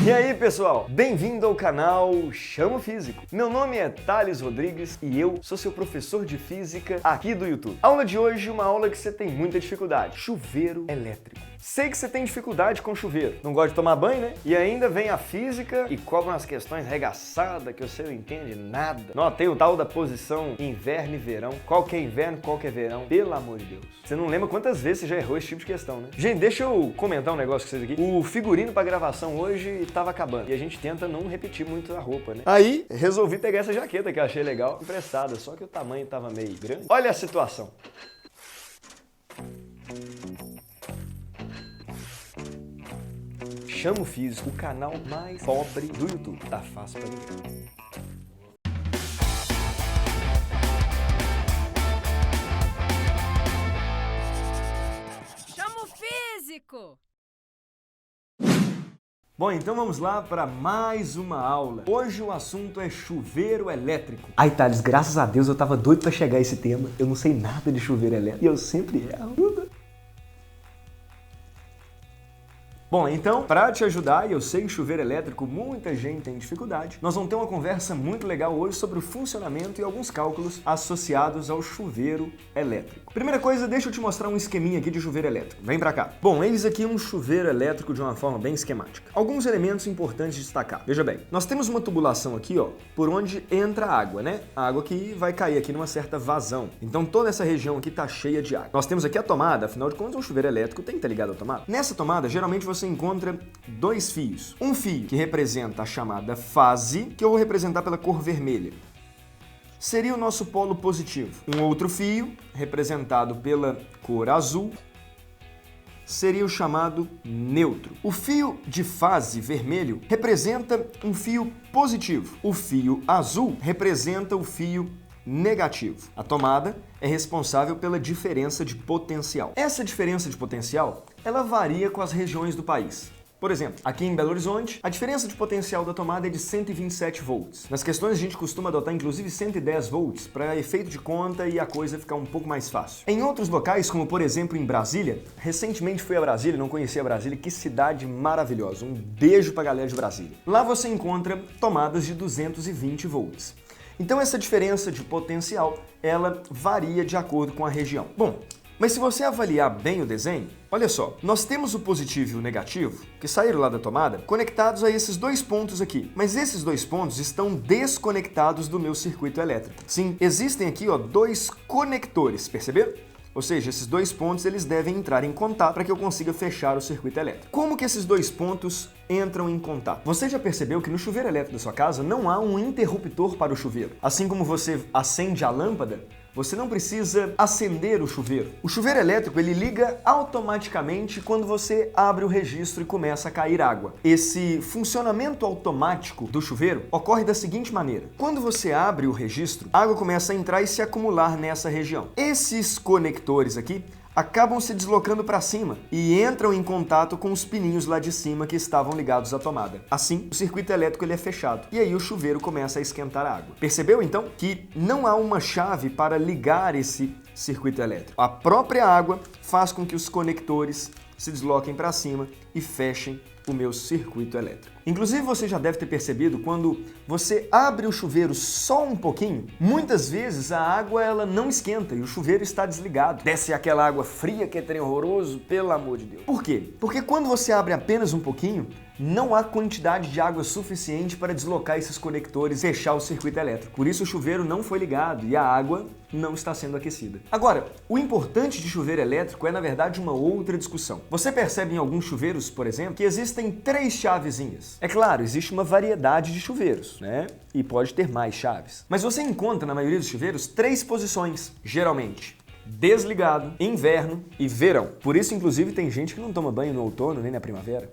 E aí, pessoal, bem-vindo ao canal Chamo Físico. Meu nome é Thales Rodrigues e eu sou seu professor de física aqui do YouTube. A aula de hoje é uma aula que você tem muita dificuldade: chuveiro elétrico. Sei que você tem dificuldade com chuveiro, não gosta de tomar banho, né? E ainda vem a física e cobra umas questões regaçadas que você não entende nada. Não, tem o tal da posição inverno e verão. Qual que é inverno, qual que é verão? Pelo amor de Deus. Você não lembra quantas vezes você já errou esse tipo de questão, né? Gente, deixa eu comentar um negócio com vocês aqui. O figurino pra gravação hoje tava acabando e a gente tenta não repetir muito a roupa, né? Aí, resolvi pegar essa jaqueta que eu achei legal, emprestada, só que o tamanho tava meio grande. Olha a situação. Chamo Físico, o canal mais pobre do YouTube. Tá fácil pra ninguém. Chamo Físico! Bom, então vamos lá para mais uma aula. Hoje o assunto é chuveiro elétrico. Ai, Thales, graças a Deus eu tava doido para chegar a esse tema. Eu não sei nada de chuveiro elétrico e eu sempre erro. Bom, então, para te ajudar, e eu sei que chuveiro elétrico muita gente tem dificuldade, nós vamos ter uma conversa muito legal hoje sobre o funcionamento e alguns cálculos associados ao chuveiro elétrico. Primeira coisa, deixa eu te mostrar um esqueminha aqui de chuveiro elétrico. Vem pra cá. Bom, eis aqui um chuveiro elétrico de uma forma bem esquemática. Alguns elementos importantes de destacar. Veja bem, nós temos uma tubulação aqui, ó, por onde entra a água, né? A água que vai cair aqui numa certa vazão. Então toda essa região aqui tá cheia de água. Nós temos aqui a tomada, afinal de contas, um chuveiro elétrico tem que estar ligado à tomada. Nessa tomada, geralmente você encontra dois fios. Um fio que representa a chamada fase, que eu vou representar pela cor vermelha. Seria o nosso polo positivo. Um outro fio, representado pela cor azul, seria o chamado neutro. O fio de fase vermelho representa um fio positivo. O fio azul representa o fio negativo. A tomada é responsável pela diferença de potencial. Essa diferença de potencial, ela varia com as regiões do país. Por exemplo, aqui em Belo Horizonte, a diferença de potencial da tomada é de 127 volts. Nas questões a gente costuma adotar inclusive 110 volts para efeito de conta e a coisa ficar um pouco mais fácil. Em outros locais, como por exemplo em Brasília, recentemente fui a Brasília, não conhecia Brasília, que cidade maravilhosa. Um beijo pra galera de Brasília. Lá você encontra tomadas de 220 volts. Então essa diferença de potencial, ela varia de acordo com a região. Bom, mas se você avaliar bem o desenho, olha só, nós temos o positivo e o negativo, que saíram lá da tomada, conectados a esses dois pontos aqui. Mas esses dois pontos estão desconectados do meu circuito elétrico. Sim, existem aqui, ó, dois conectores, perceberam? Ou seja, esses dois pontos eles devem entrar em contato para que eu consiga fechar o circuito elétrico. Como que esses dois pontos entram em contato? Você já percebeu que no chuveiro elétrico da sua casa não há um interruptor para o chuveiro? Assim como você acende a lâmpada, você não precisa acender o chuveiro. O chuveiro elétrico ele liga automaticamente quando você abre o registro e começa a cair água. Esse funcionamento automático do chuveiro ocorre da seguinte maneira: quando você abre o registro, a água começa a entrar e se acumular nessa região. Esses conectores aqui acabam se deslocando para cima e entram em contato com os pininhos lá de cima que estavam ligados à tomada. Assim, o circuito elétrico ele é fechado e aí o chuveiro começa a esquentar a água. Percebeu então que não há uma chave para ligar esse circuito elétrico? A própria água faz com que os conectores se desloquem para cima e fechem o meu circuito elétrico. Inclusive você já deve ter percebido quando você abre o chuveiro só um pouquinho, muitas vezes a água ela não esquenta e o chuveiro está desligado. Desce aquela água fria que é trem horroroso, pelo amor de Deus. Por quê? Porque quando você abre apenas um pouquinho, não há quantidade de água suficiente para deslocar esses conectores e fechar o circuito elétrico. Por isso o chuveiro não foi ligado e a água não está sendo aquecida. Agora, o importante de chuveiro elétrico é, na verdade, uma outra discussão. Você percebe em alguns chuveiros, por exemplo, que existem 3 chavezinhas. É claro, existe uma variedade de chuveiros, né? E pode ter mais chaves. Mas você encontra, na maioria dos chuveiros, 3 posições, geralmente. Desligado, inverno e verão. Por isso, inclusive, tem gente que não toma banho no outono nem na primavera.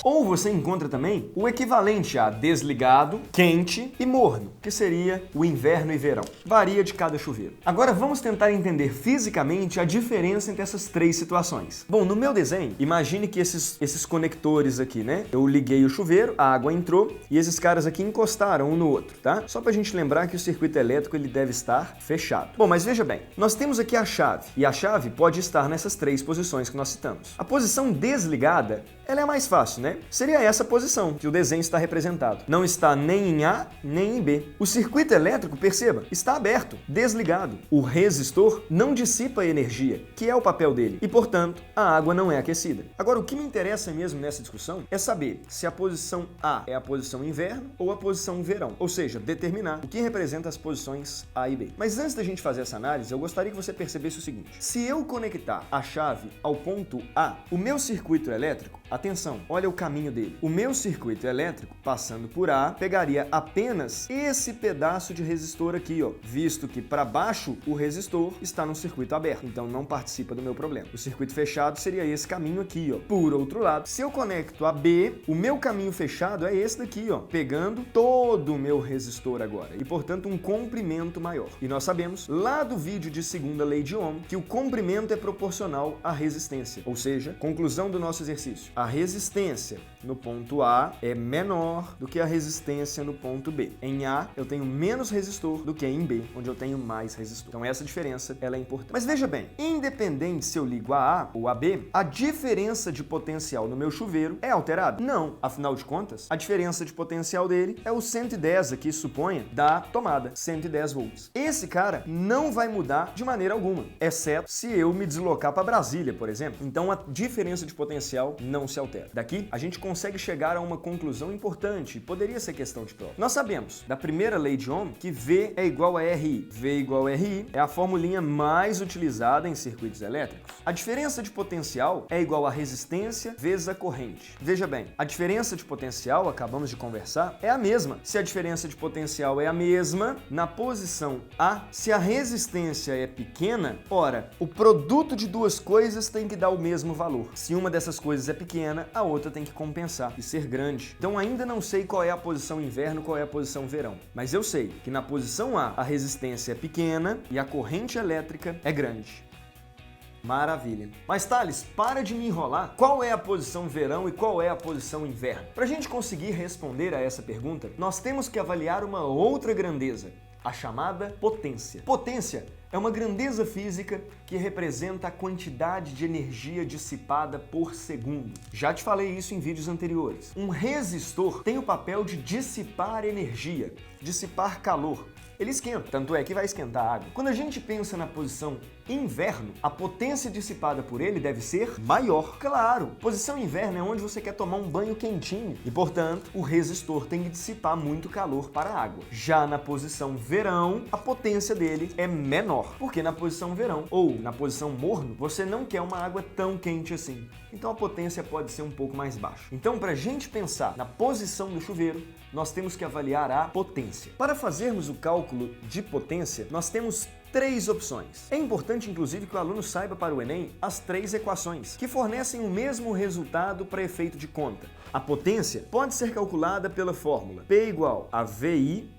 Ou você encontra também o equivalente a desligado, quente e morno, que seria o inverno e verão. Varia de cada chuveiro. Agora vamos tentar entender fisicamente a diferença entre essas 3 situações. Bom, no meu desenho, imagine que esses conectores aqui, né? Eu liguei o chuveiro, a água entrou e esses caras aqui encostaram um no outro, tá? Só pra gente lembrar que o circuito elétrico ele deve estar fechado. Bom, mas veja bem, nós temos aqui a chave e a chave pode estar nessas 3 posições que nós citamos. A posição desligada Ela é a mais fácil, né? Seria essa posição que o desenho está representado. Não está nem em A, nem em B. O circuito elétrico, perceba, está aberto, desligado. O resistor não dissipa energia, que é o papel dele, e, portanto, a água não é aquecida. Agora, o que me interessa mesmo nessa discussão é saber se a posição A é a posição inverno ou a posição verão, ou seja, determinar o que representa as posições A e B. Mas antes da gente fazer essa análise, eu gostaria que você percebesse o seguinte: se eu conectar a chave ao ponto A, o meu circuito elétrico, atenção, olha o caminho dele. O meu circuito elétrico, passando por A, pegaria apenas esse pedaço de resistor aqui, ó, visto que para baixo o resistor está no circuito aberto, então não participa do meu problema. O circuito fechado seria esse caminho aqui, ó. Por outro lado, se eu conecto a B, o meu caminho fechado é esse daqui, ó, pegando todo o meu resistor agora, e portanto um comprimento maior. E nós sabemos, lá do vídeo de segunda lei de Ohm, que o comprimento é proporcional à resistência, ou seja, conclusão do nosso exercício. A resistência no ponto A é menor do que a resistência no ponto B. Em A, eu tenho menos resistor do que em B, onde eu tenho mais resistor. Então essa diferença, ela é importante. Mas veja bem, independente se eu ligo a A ou a B, a diferença de potencial no meu chuveiro é alterada? Não. Afinal de contas, a diferença de potencial dele é o 110 aqui, suponha, da tomada, 110 volts. Esse cara não vai mudar de maneira alguma, exceto se eu me deslocar para Brasília, por exemplo. Então a diferença de potencial não se altera. Daqui, a gente consegue chegar a uma conclusão importante, poderia ser questão de prova. Nós sabemos, da primeira lei de Ohm, que V é igual a RI. V igual a RI é a formulinha mais utilizada em circuitos elétricos. A diferença de potencial é igual a resistência vezes a corrente. Veja bem, a diferença de potencial, acabamos de conversar, é a mesma. Se a diferença de potencial é a mesma, na posição A, se a resistência é pequena, ora, o produto de duas coisas tem que dar o mesmo valor. Se uma dessas coisas é pequena, a outra tem que compensar e ser grande. Então ainda não sei qual é a posição inverno, qual é a posição verão, mas eu sei que na posição A resistência é pequena e a corrente elétrica é grande. Maravilha. Mas Thales, para de me enrolar. Qual é a posição verão e qual é a posição inverno? Para a gente conseguir responder a essa pergunta, nós temos que avaliar uma outra grandeza, a chamada potência. Potência é uma grandeza física que representa a quantidade de energia dissipada por segundo. Já te falei isso em vídeos anteriores. Um resistor tem o papel de dissipar energia, dissipar calor. Ele esquenta, tanto é que vai esquentar a água. Quando a gente pensa na posição inverno, a potência dissipada por ele deve ser maior. Claro, posição inverno é onde você quer tomar um banho quentinho e, portanto, o resistor tem que dissipar muito calor para a água. Já na posição verão, a potência dele é menor, porque na posição verão ou na posição morno, você não quer uma água tão quente assim. Então a potência pode ser um pouco mais baixa. Então, para a gente pensar na posição do chuveiro, nós temos que avaliar a potência. Para fazermos o cálculo de potência, nós temos três opções. É importante, inclusive, que o aluno saiba para o Enem as três equações, que fornecem o mesmo resultado para efeito de conta. A potência pode ser calculada pela fórmula P igual a VI,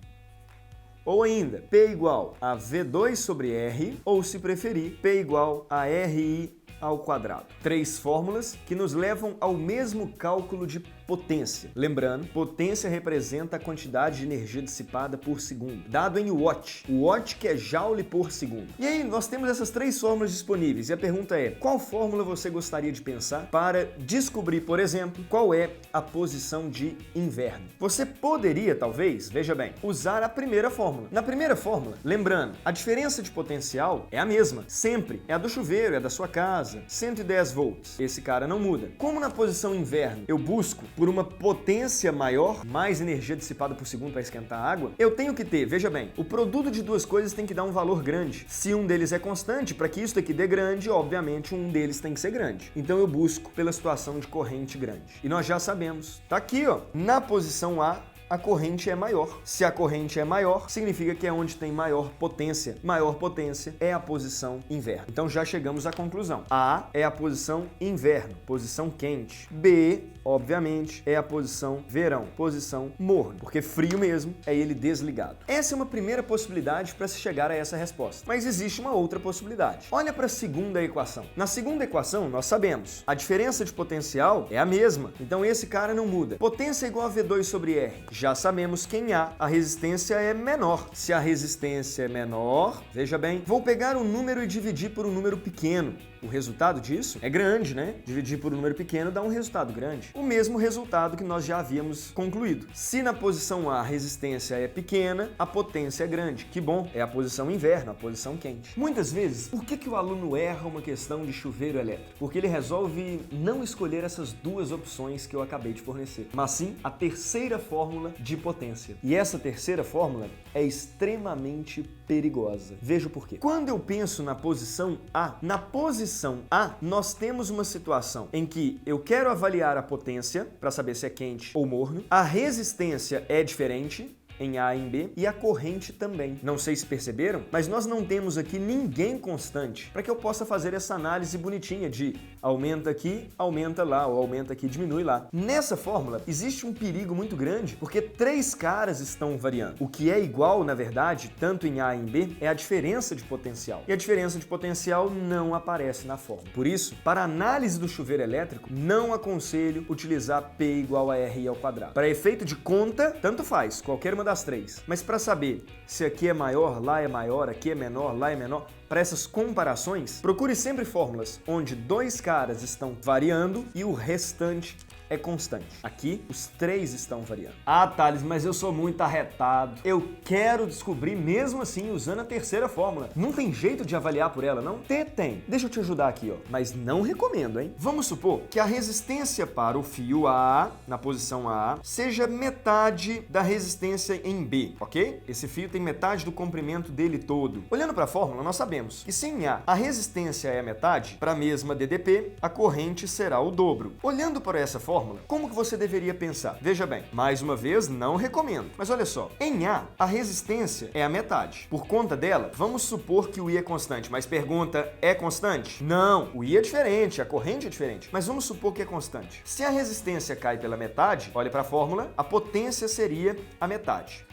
ou ainda P igual a V2 sobre R, ou se preferir, P igual a RI ao quadrado. Três fórmulas que nos levam ao mesmo cálculo de potência. Lembrando, potência representa a quantidade de energia dissipada por segundo, dado em watt. O watt que é joule por segundo. E aí, nós temos essas três fórmulas disponíveis e a pergunta é, qual fórmula você gostaria de pensar para descobrir, por exemplo, qual é a posição de inverno? Você poderia, talvez, veja bem, usar a primeira fórmula. Na primeira fórmula, lembrando, a diferença de potencial é a mesma, sempre. É a do chuveiro, é a da sua casa, 110 volts. Esse cara não muda. Como na posição inverno eu busco por uma potência maior, mais energia dissipada por segundo para esquentar a água, eu tenho que ter, veja bem, o produto de duas coisas tem que dar um valor grande. Se um deles é constante, para que isso aqui dê grande, obviamente um deles tem que ser grande. Então eu busco pela situação de corrente grande. E nós já sabemos, tá aqui, ó, na posição A, a corrente é maior. Se a corrente é maior, significa que é onde tem maior potência. Maior potência é a posição inverno. Então já chegamos à conclusão. A é a posição inverno, posição quente. B, obviamente, é a posição verão, posição morno, porque frio mesmo é ele desligado. Essa é uma primeira possibilidade para se chegar a essa resposta. Mas existe uma outra possibilidade. Olha para a segunda equação. Na segunda equação, nós sabemos, a diferença de potencial é a mesma. Então esse cara não muda. Potência é igual a V2 sobre R. Já sabemos que em A, a resistência é menor. Se a resistência é menor, veja bem, vou pegar um número e dividir por um número pequeno. O resultado disso é grande, né? Dividir por um número pequeno dá um resultado grande. O mesmo resultado que nós já havíamos concluído. Se na posição A a resistência é pequena, a potência é grande. Que bom, é a posição inverno, a posição quente. Muitas vezes, por que o aluno erra uma questão de chuveiro elétrico? Porque ele resolve não escolher essas duas opções que eu acabei de fornecer, mas sim a terceira fórmula de potência. E essa terceira fórmula é extremamente perigosa. Veja o porquê. Quando eu penso na posição A, nós temos uma situação em que eu quero avaliar a potência para saber se é quente ou morno, a resistência é diferente em A e em B, e a corrente também. Não sei se perceberam, mas nós não temos aqui ninguém constante para que eu possa fazer essa análise bonitinha de aumenta aqui, aumenta lá, ou aumenta aqui, diminui lá. Nessa fórmula, existe um perigo muito grande, porque três caras estão variando. O que é igual, na verdade, tanto em A e em B, é a diferença de potencial. E a diferença de potencial não aparece na fórmula. Por isso, para análise do chuveiro elétrico, não aconselho utilizar P igual a RI ao quadrado. Para efeito de conta, tanto faz, qualquer uma das três. Mas para saber se aqui é maior, lá é maior, aqui é menor, lá é menor, para essas comparações, procure sempre fórmulas onde dois caras estão variando e o restante é constante. Aqui, os três estão variando. Ah, Thales, mas eu sou muito arretado. Eu quero descobrir mesmo assim usando a terceira fórmula. Não tem jeito de avaliar por ela, não? Tem. Deixa eu te ajudar aqui, ó. Mas não recomendo, hein? Vamos supor que a resistência para o fio A, na posição A, seja metade da resistência em B, ok? Esse fio tem metade do comprimento dele todo. Olhando para a fórmula, nós sabemos que se em A resistência é a metade, para a mesma DDP, a corrente será o dobro. Olhando para essa fórmula, como que você deveria pensar? Veja bem, mais uma vez, não recomendo. Mas olha só, em A resistência é a metade. Por conta dela, vamos supor que o I é constante, mas pergunta, é constante? Não, o I é diferente, a corrente é diferente, mas vamos supor que é constante. Se a resistência cai pela metade, olha para a fórmula, a potência seria a metade.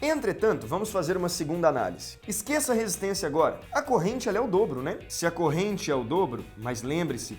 Entretanto, vamos fazer uma segunda análise. Esqueça a resistência agora. A corrente ela é o dobro, né? Se a corrente é o dobro, mas lembre-se,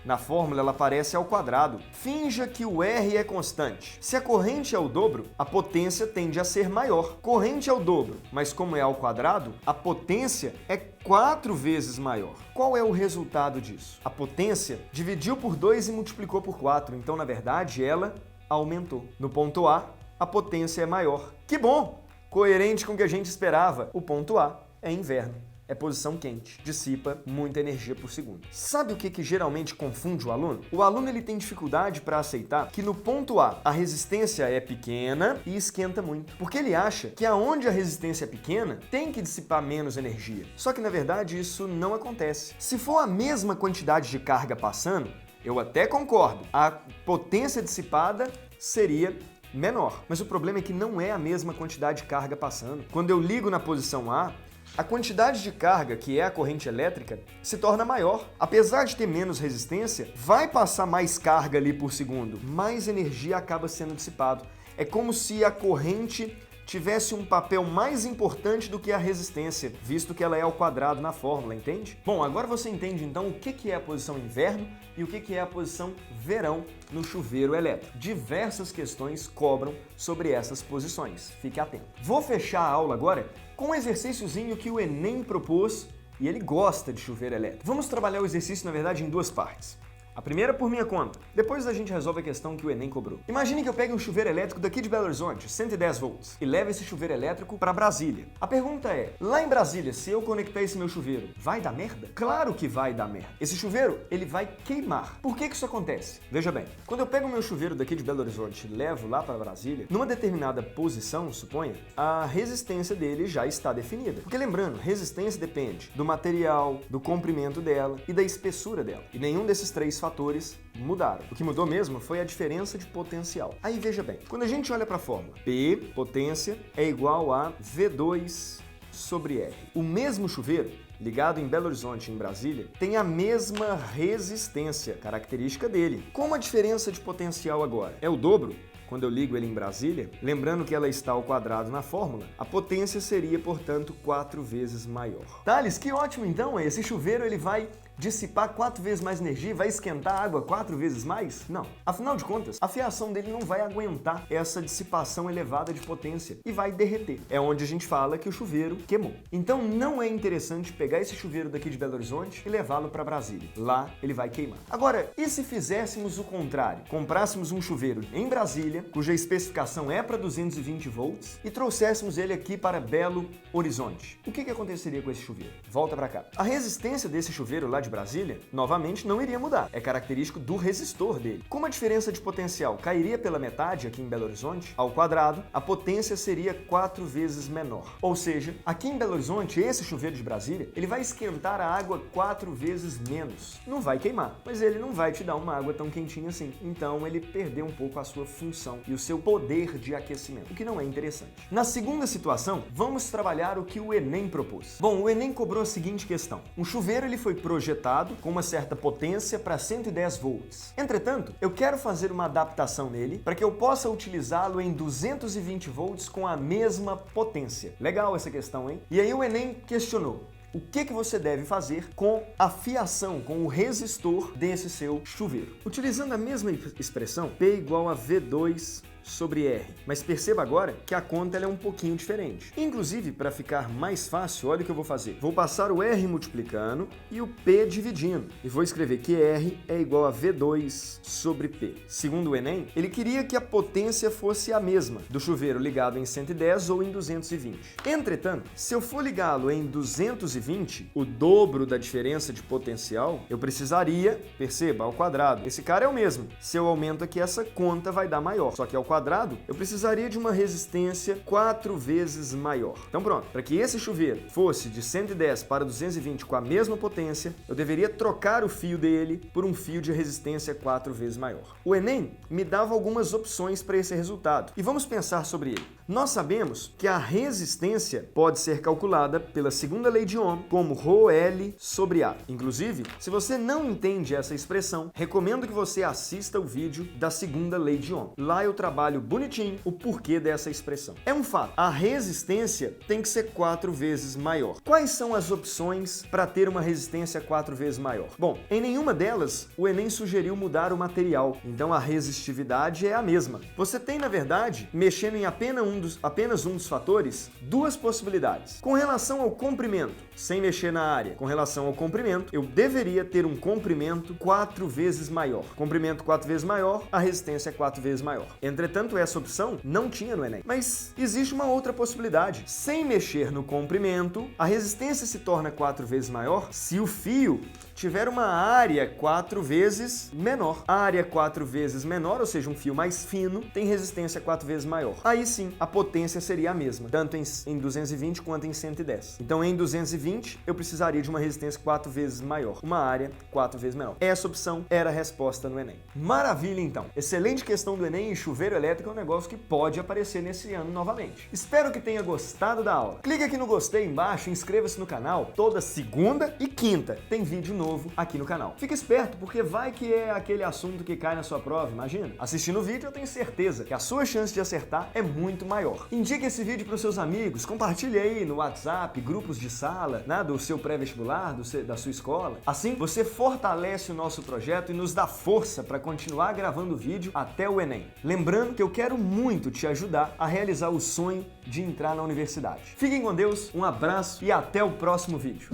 na fórmula ela aparece ao quadrado. Finja que o R é constante. Se a corrente é o dobro, a potência tende a ser maior. Corrente é o dobro, mas como é ao quadrado, a potência é 4 vezes maior. Qual é o resultado disso? A potência dividiu por 2 e multiplicou por 4, então na verdade ela aumentou. No ponto A, a potência é maior. Que bom! Coerente com o que a gente esperava. O ponto A é inverno. É posição quente, dissipa muita energia por segundo. Sabe o que geralmente confunde o aluno? O aluno ele tem dificuldade para aceitar que no ponto A resistência é pequena e esquenta muito. Porque ele acha que aonde a resistência é pequena, tem que dissipar menos energia. Só que na verdade isso não acontece. Se for a mesma quantidade de carga passando, eu até concordo, a potência dissipada seria menor. Mas o problema é que não é a mesma quantidade de carga passando. Quando eu ligo na posição a quantidade de carga, que é a corrente elétrica, se torna maior. Apesar de ter menos resistência, vai passar mais carga ali por segundo, mais energia acaba sendo dissipado. É como se a corrente tivesse um papel mais importante do que a resistência, visto que ela é ao quadrado na fórmula, entende? Bom, agora você entende então o que é a posição inverno e o que é a posição verão no chuveiro elétrico. Diversas questões cobram sobre essas posições. Fique atento. Vou fechar a aula agora com um exercíciozinho que o Enem propôs e ele gosta de chuveiro elétrico. Vamos trabalhar o exercício, na verdade, em duas partes. A primeira por minha conta. Depois a gente resolve a questão que o Enem cobrou. Imagine que eu pegue um chuveiro elétrico daqui de Belo Horizonte, 110 volts, e leve esse chuveiro elétrico para Brasília. A pergunta é, lá em Brasília, se eu conectar esse meu chuveiro, vai dar merda? Claro que vai dar merda. Esse chuveiro, ele vai queimar. Por que isso acontece? Veja bem, quando eu pego o meu chuveiro daqui de Belo Horizonte e levo lá para Brasília, numa determinada posição, suponha, a resistência dele já está definida. Porque lembrando, resistência depende do material, do comprimento dela e da espessura dela. E nenhum desses três fatores mudaram. O que mudou mesmo foi a diferença de potencial. Aí veja bem, quando a gente olha para a fórmula, P, potência, é igual a V2 sobre R. O mesmo chuveiro, ligado em Belo Horizonte e em Brasília, tem a mesma resistência, característica dele. Como a diferença de potencial agora é o dobro, quando eu ligo ele em Brasília, lembrando que ela está ao quadrado na fórmula, a potência seria, portanto, 4 vezes maior. Thales, que ótimo então! Esse chuveiro ele vai dissipar 4 vezes mais energia, vai esquentar a água 4 vezes mais? Não. Afinal de contas, a fiação dele não vai aguentar essa dissipação elevada de potência e vai derreter. É onde a gente fala que o chuveiro queimou. Então não é interessante pegar esse chuveiro daqui de Belo Horizonte e levá-lo para Brasília. Lá ele vai queimar. Agora, e se fizéssemos o contrário? Comprássemos um chuveiro em Brasília, cuja especificação é para 220 volts, e trouxéssemos ele aqui para Belo Horizonte. O que aconteceria com esse chuveiro? Volta para cá. A resistência desse chuveiro lá de Brasília, novamente, não iria mudar. É característico do resistor dele. Como a diferença de potencial cairia pela metade aqui em Belo Horizonte, ao quadrado, a potência seria 4 vezes menor. Ou seja, aqui em Belo Horizonte, esse chuveiro de Brasília, ele vai esquentar a água 4 vezes menos. Não vai queimar, mas ele não vai te dar uma água tão quentinha assim. Então ele perdeu um pouco a sua função e o seu poder de aquecimento, o que não é interessante. Na segunda situação, vamos trabalhar o que o Enem propôs. Bom, o Enem cobrou a seguinte questão. Um chuveiro ele foi projetado com uma certa potência para 110 volts. Entretanto, eu quero fazer uma adaptação nele para que eu possa utilizá-lo em 220 volts com a mesma potência. Legal essa questão, hein? E aí o Enem questionou: o que você deve fazer com a fiação, com o resistor desse seu chuveiro? Utilizando a mesma expressão, P igual a V2 sobre R. Mas perceba agora que a conta ela é um pouquinho diferente. Inclusive, para ficar mais fácil, olha o que eu vou fazer. Vou passar o R multiplicando e o P dividindo. E vou escrever que R é igual a V2 sobre P. Segundo o Enem, ele queria que a potência fosse a mesma do chuveiro ligado em 110 ou em 220. Entretanto, se eu for ligá-lo em 220, o dobro da diferença de potencial, eu precisaria, perceba, ao quadrado. Esse cara é o mesmo. Se eu aumento aqui, essa conta vai dar maior. Só que ao quadrado, eu precisaria de uma resistência 4 vezes maior. Então pronto, para que esse chuveiro fosse de 110 para 220 com a mesma potência, eu deveria trocar o fio dele por um fio de resistência 4 vezes maior. O Enem me dava algumas opções para esse resultado e vamos pensar sobre ele. Nós sabemos que a resistência pode ser calculada pela segunda lei de Ohm como ρL sobre A. Inclusive, se você não entende essa expressão, recomendo que você assista o vídeo da segunda lei de Ohm. Lá eu trabalho bonitinho o porquê dessa expressão. É um fato, a resistência tem que ser 4 vezes maior. Quais são as opções para ter uma resistência 4 vezes maior? Bom, em nenhuma delas o Enem sugeriu mudar o material, então a resistividade é a mesma. Você tem, na verdade, mexendo em apenas um dos fatores, duas possibilidades. Com relação ao comprimento, sem mexer na área, com relação ao comprimento, eu deveria ter um comprimento 4 vezes maior. Comprimento 4 vezes maior, a resistência é 4 vezes maior. Entretanto, essa opção não tinha no Enem. Mas existe uma outra possibilidade. Sem mexer no comprimento, a resistência se torna 4 vezes maior se o fio tiver uma área 4 vezes menor. A área 4 vezes menor, ou seja, um fio mais fino, tem resistência 4 vezes maior. Aí sim, a potência seria a mesma, tanto em 220 quanto em 110. Então, em 220, eu precisaria de uma resistência 4 vezes maior, uma área 4 vezes menor. Essa opção era a resposta no Enem. Maravilha, então. Excelente questão do Enem, e chuveiro elétrico é um negócio que pode aparecer nesse ano novamente. Espero que tenha gostado da aula. Clique aqui no gostei embaixo e inscreva-se no canal. Toda segunda e quinta tem vídeo novo aqui no canal. Fique esperto, porque vai que é aquele assunto que cai na sua prova, imagina. Assistindo o vídeo, eu tenho certeza que a sua chance de acertar é muito maior. Indique esse vídeo para os seus amigos, compartilhe aí no WhatsApp, grupos de sala, né, do seu pré-vestibular, da sua escola. Assim, você fortalece o nosso projeto e nos dá força para continuar gravando vídeo até o Enem. Lembrando que eu quero muito te ajudar a realizar o sonho de entrar na universidade. Fiquem com Deus, um abraço e até o próximo vídeo.